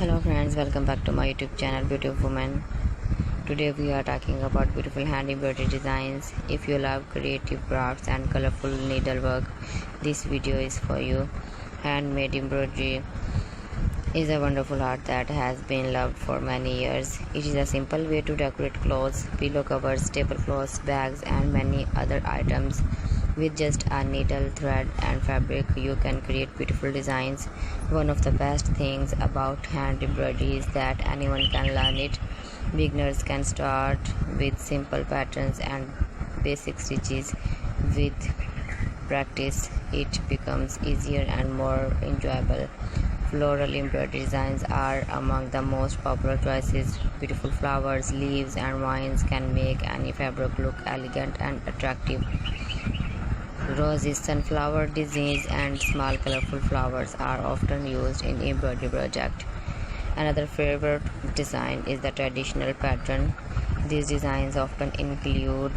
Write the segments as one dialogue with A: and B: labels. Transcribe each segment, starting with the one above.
A: Hello friends, welcome back to my YouTube channel Beauty of Woman. Today we are talking about beautiful hand embroidery designs. If you love creative crafts and colorful needlework, this video is for you. Handmade embroidery is a wonderful art that has been loved for many years. It is a simple way to decorate clothes, pillow covers, tablecloths, bags and many other items. With just a needle, thread and fabric, you can create beautiful designs. One of the best things about hand embroidery is that anyone can learn it. Beginners can start with simple patterns and basic stitches. With practice, it becomes easier and more enjoyable. Floral embroidery designs are among the most popular choices. Beautiful flowers, leaves and vines can make any fabric look elegant and attractive. Roses, sunflower designs and small colorful flowers are often used in embroidery projects. Another favorite design is the traditional pattern. These designs often include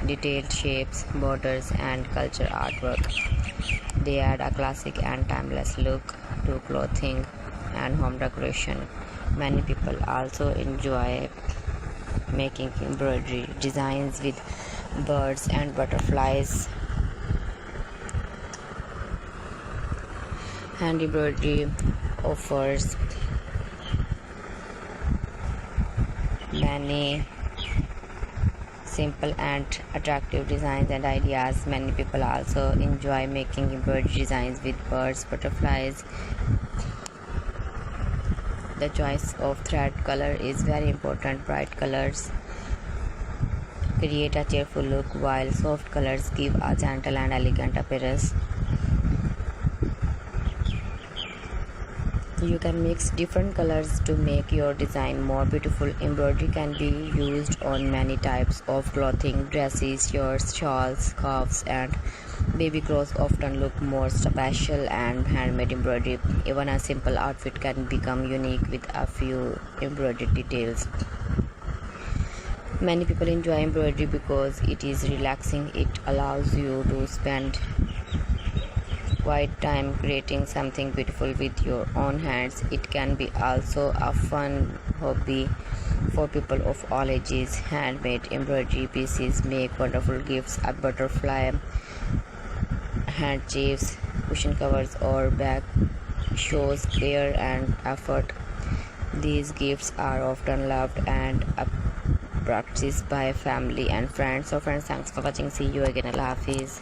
A: detailed shapes, borders and culture artwork. They add a classic and timeless look to clothing and home decoration. Many people also enjoy making embroidery designs with birds and butterflies. Hand embroidery offers many simple and attractive designs and ideas. Many people also enjoy making embroidery designs with birds, butterflies. The choice of thread color is very important. Bright colors create a cheerful look, while soft colors give a gentle and elegant appearance. You can mix different colors to make your design more beautiful. Embroidery can be used on many types of clothing. Dresses, shirts, shawls, scarves and baby clothes often look more special and handmade embroidery. Even a simple outfit can become unique with a few embroidered details. Many people enjoy embroidery because it is relaxing. It allows you to spend quiet time creating something beautiful with your own hands. It can be also a fun hobby for people of all ages. Handmade embroidery pieces make wonderful gifts. A butterfly, handkerchiefs, cushion covers or bag shows care and effort. These gifts are often loved and practiced by family and friends. So friends, thanks for watching. See you again. Allah Hafiz.